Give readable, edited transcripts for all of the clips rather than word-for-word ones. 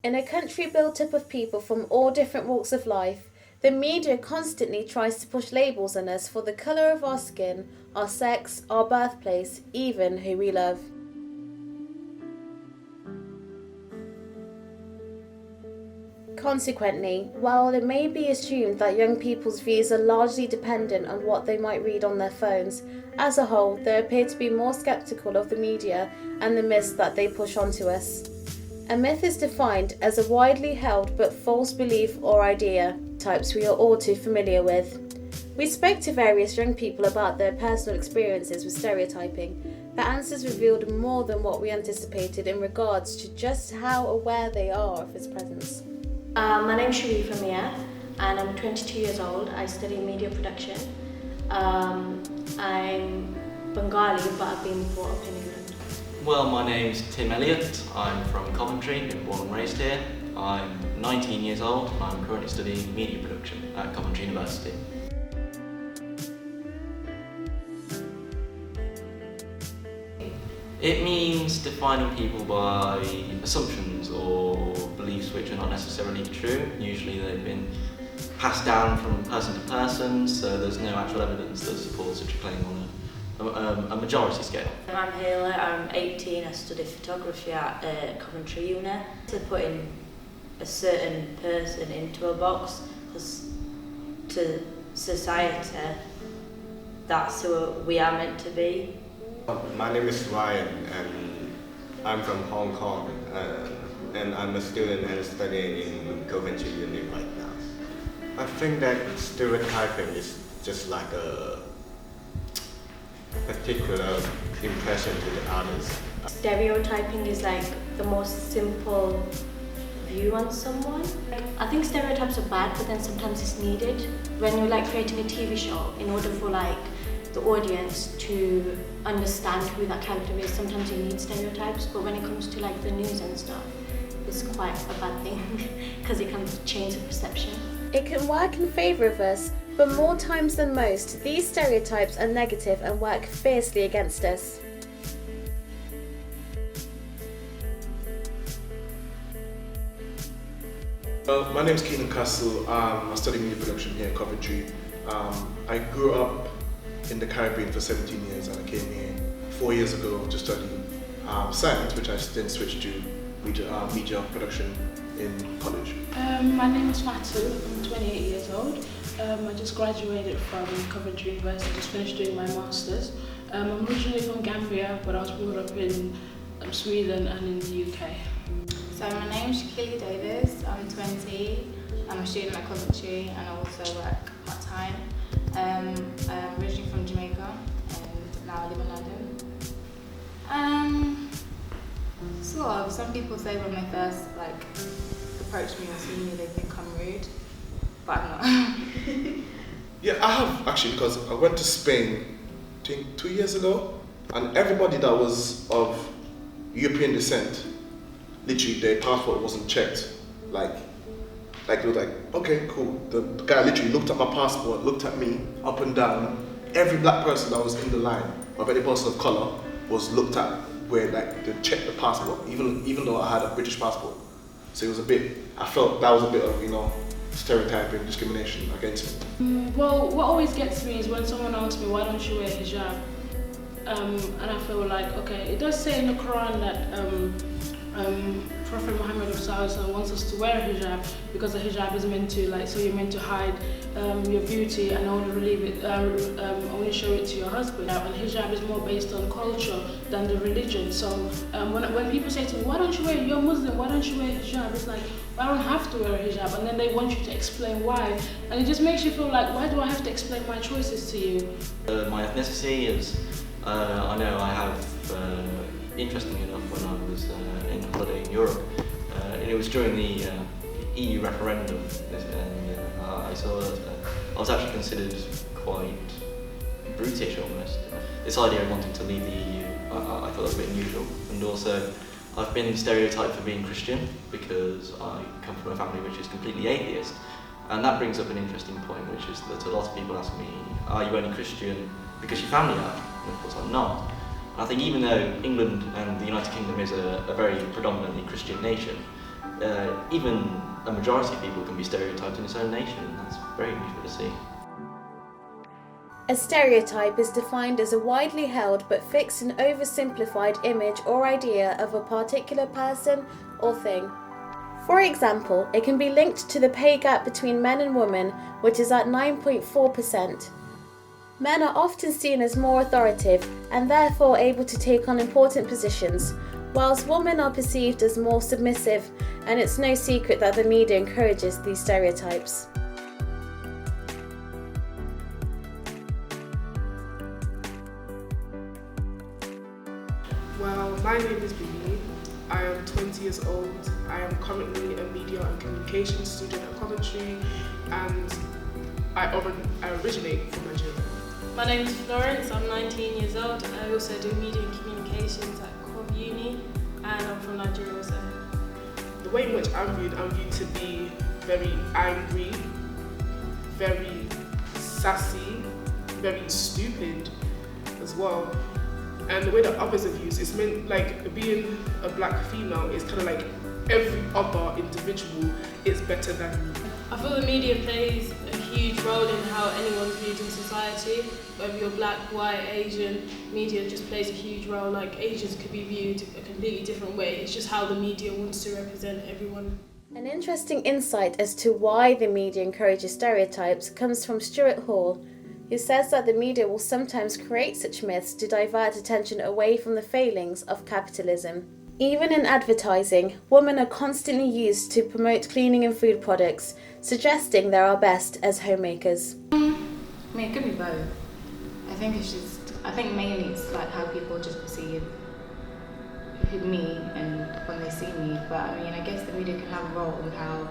In a country built up of people from all different walks of life, the media constantly tries to push labels on us for the colour of our skin, our sex, our birthplace, even who we love. Consequently, while it may be assumed that young people's views are largely dependent on what they might read on their phones, as a whole, they appear to be more sceptical of the media and the myths that they push onto us. A myth is defined as a widely held but false belief or idea, types we are all too familiar with. We spoke to various young people about their personal experiences with stereotyping. The answers revealed more than what we anticipated in regards to just how aware they are of its presence. My name is Sharifa Mia and I'm 22 years old. I study media production. I'm Bengali but I've been brought up in England. Well, my name's Tim Elliott. I'm from Coventry, been born and raised here. I'm 19 years old and I'm currently studying media production at Coventry University. It means defining people by assumptions or beliefs which are not necessarily true. Usually they've been passed down from person to person, so there's no actual evidence that supports such a claim on a majority scale. I'm Hayla, I'm 18, I study photography at Coventry Uni. To putting a certain person into a box, because to society, that's who we are meant to be. My name is Ryan and I'm from Hong Kong and I'm a student and studying in Coventry Uni right now. I think that stereotyping is just like a particular impression to the others. Stereotyping is like the most simple view on someone. I think stereotypes are bad, but then sometimes it's needed. When you're like creating a TV show, in order for like the audience to understand who that character is, sometimes you need stereotypes, but when it comes to like the news and stuff, it's quite a bad thing because it can change the perception. It can work in favour of us, but more times than most, these stereotypes are negative and work fiercely against us. My name is Keenan Castle. I study media production here in Coventry. I grew up in the Caribbean for 17 years and I came here 4 years ago to study science, which I then switched to media production in college. My name is Fatu, I'm 28 years old. I just graduated from Coventry University, just finished doing my Masters. I'm originally from Gambia, but I was brought up in Sweden and in the UK. So my name is Shaquille Davis, I'm 20, I'm a student at Coventry and I also work part-time. I'm originally from Jamaica and now I live in London. Sort of, some people say when they first approach me or see me they think I'm rude, but I'm not. Yeah, I have actually, because I went to Spain, I think 2 years ago, and everybody that was of European descent, literally their passport wasn't checked. Like it was like, okay, cool. The guy literally looked at my passport, looked at me up and down. Every black person that was in the line, of any person of colour, was looked at where like they checked the passport, even though I had a British passport. So it was a bit, I felt that was a bit of, stereotyping, discrimination against me. Well, what always gets me is when someone asks me, why don't you wear hijab? And I feel like, okay, it does say in the Quran that Prophet Muhammad wants us to wear a hijab because the hijab is meant to, so you're meant to hide your beauty and only show it to your husband. And hijab is more based on culture than the religion. So when people say to me, why don't you wear, you're Muslim, why don't you wear hijab? It's like, I don't have to wear a hijab, and then they want you to explain why. And it just makes you feel like, why do I have to explain my choices to you? My ethnicity is, I know I have, interestingly enough, when I was in holiday in Europe, and it was during the EU referendum, and I saw that I was actually considered quite brutish almost. This idea of wanting to leave the EU, I thought that was a bit unusual, and also I've been stereotyped for being Christian because I come from a family which is completely atheist, and that brings up an interesting point, which is that a lot of people ask me, are you only Christian because your family are? And of course I'm not. I think even though England and the United Kingdom is a very predominantly Christian nation, even a majority of people can be stereotyped in its own nation, and that's very useful to see. A stereotype is defined as a widely held but fixed and oversimplified image or idea of a particular person or thing. For example, it can be linked to the pay gap between men and women, which is at 9.4%. Men are often seen as more authoritative and therefore able to take on important positions, whilst women are perceived as more submissive, and it's no secret that the media encourages these stereotypes. Well, my name is Bibi. I am 20 years old. I am currently a media and communications student at Coventry, and I originate from Nigeria. My name is Florence, I'm 19 years old. I also do media and communications at Cov Uni, and I'm from Nigeria also. The way in which I'm viewed to be very angry, very sassy, very stupid as well. And the way that others are used, it's meant like being a black female is kind of like every other individual is better than me. I feel the media plays a huge role in how anyone's viewed in society. Whether you're black, white, Asian, media just plays a huge role. Like Asians could be viewed a completely different way. It's just how the media wants to represent everyone. An interesting insight as to why the media encourages stereotypes comes from Stuart Hall, who says that the media will sometimes create such myths to divert attention away from the failings of capitalism. Even in advertising, women are constantly used to promote cleaning and food products, suggesting they're our best as homemakers. I mean, it could be both. I think mainly it's like how people just perceive me and when they see me. But I mean, I guess the media can have a role with how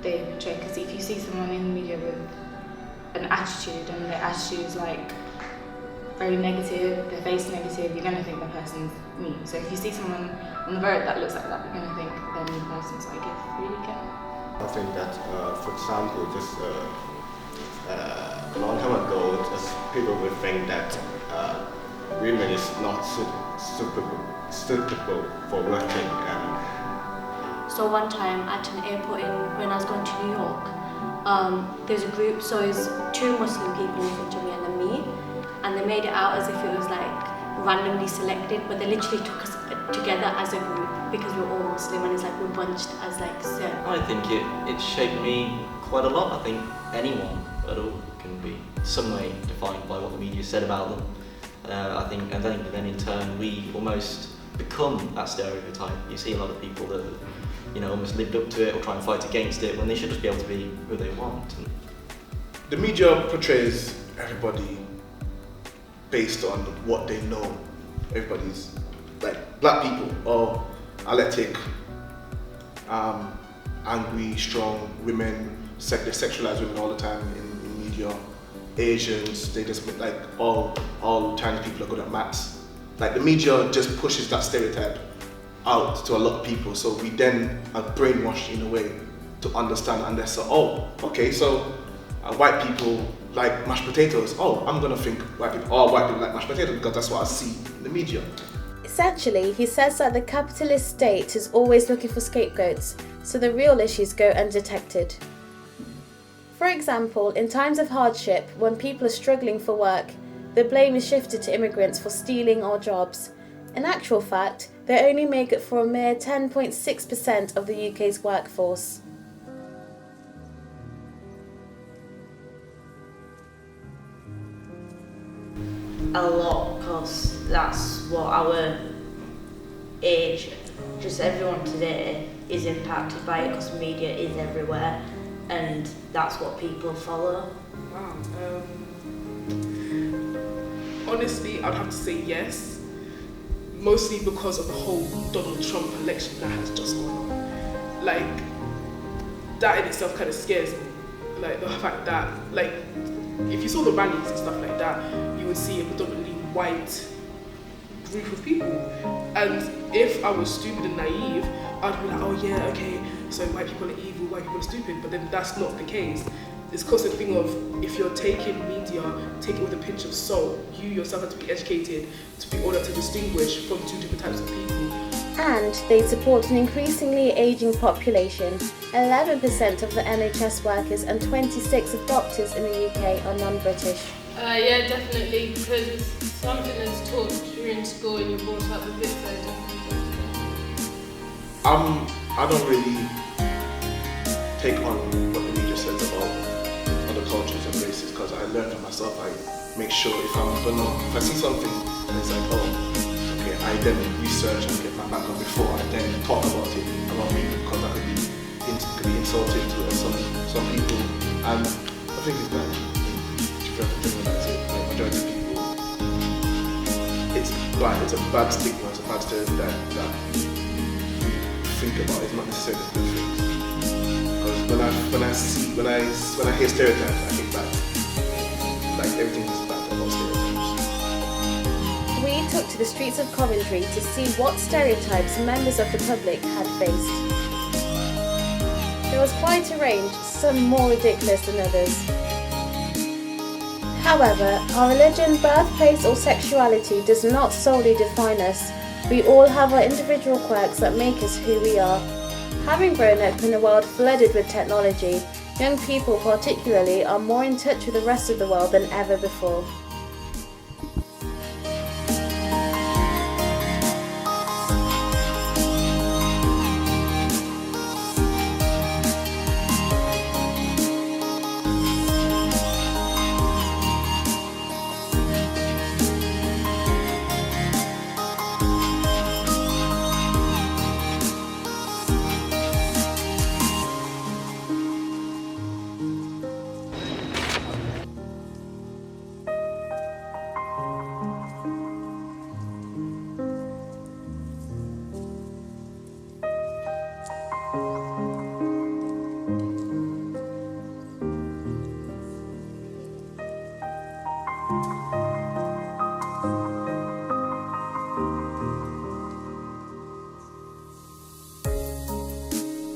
they portray. Because if you see someone in the media with an attitude and their attitude is like very negative, their face negative, you're gonna think the person's mean. So if you see someone on the road that looks like that, you're gonna think they're a mean person. So I guess really can. I think that, for example, just a long time ago, just people would think that women is not suitable for working. So one time at an airport when I was going to New York, there's a group, so it's two Muslim people in front of me and then me, and they made it out as if it was like randomly selected, but they literally took us together as a group because we were all Muslim, and it's like we're bunched as like so. I think it shaped me quite a lot. I think anyone at all can be some way defined by what the media said about them. I think then in turn we almost become that stereotype. You see a lot of people that almost lived up to it or try and fight against it when they should just be able to be who they want. The media portrays everybody based on what they know. Everybody's like black people or athletic, angry, strong women. They sexualize women all the time in media. Asians, they just like all Chinese people are good at maths. Like the media just pushes that stereotype out to a lot of people, so we then are brainwashed in a way to understand, and they say, oh, okay, so white people like mashed potatoes. Oh, I'm gonna think white people like mashed potatoes because that's what I see in the media. Essentially, he says that the capitalist state is always looking for scapegoats, so the real issues go undetected. For example, in times of hardship, when people are struggling for work, the blame is shifted to immigrants for stealing our jobs. In actual fact, they only make it for a mere 10.6% of the UK's workforce. A lot, because that's what our age, just everyone today is impacted by it because media is everywhere and that's what people follow. Wow. Honestly, I'd have to say yes. Mostly because of the whole Donald Trump election that has just gone on. Like, that in itself kind of scares me. Like, the fact that, like, if you saw the rallies and stuff like that, you would see a predominantly white group of people. And if I was stupid and naive, I'd be like, oh yeah, okay, so white people are evil, white people are stupid, but then that's not the case. It's because the thing of, if you're taking media, take it with a pinch of salt. You yourself have to be educated to be able to distinguish from two different types of people. And they support an increasingly ageing population. 11% of the NHS workers and 26 of doctors in the UK are non-British. Yeah, definitely, because it's something that's taught during school and you're brought up with it, so definitely. I don't really take on what the media says about other cultures and races, because I learn for myself. I make sure if I see something and it's like, oh, okay, I then research and get my background before I then talk about it around me, because that could be insulting to some people. And I think it's bad. To generalize it, like majority of people, it's bad. It's a bad stigma. It's a bad stereotype that think about. It's not necessarily good things. Because when I hear stereotypes, I think bad. Like everything is bad about stereotypes. We took to the streets of Coventry to see what stereotypes members of the public had faced. There was quite a range, some more ridiculous than others. However, our religion, birthplace or sexuality does not solely define us. We all have our individual quirks that make us who we are. Having grown up in a world flooded with technology, young people particularly are more in touch with the rest of the world than ever before.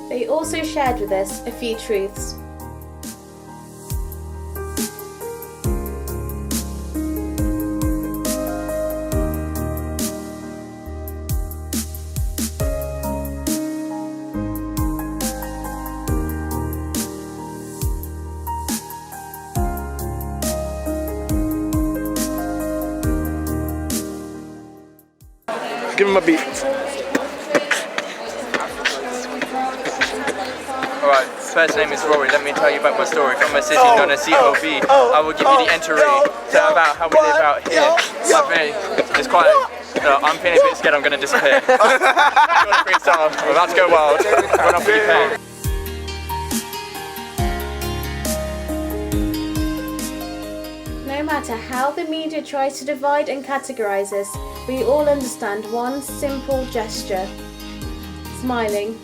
They also shared with us a few truths. Give him a beat. Alright, first name is Rory. Let me tell you about my story. From a city known as COV, I will give you the entry to about how we live out here. It's quite. I'm feeling a bit scared. I'm going to disappear. We're about to go wild. Run off with your pen. No matter how the media tries to divide and categorise us, we all understand one simple gesture: smiling.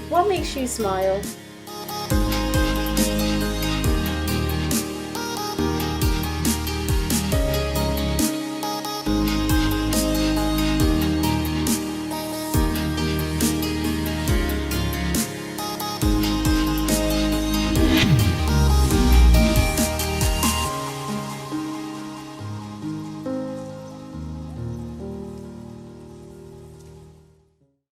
What makes you smile?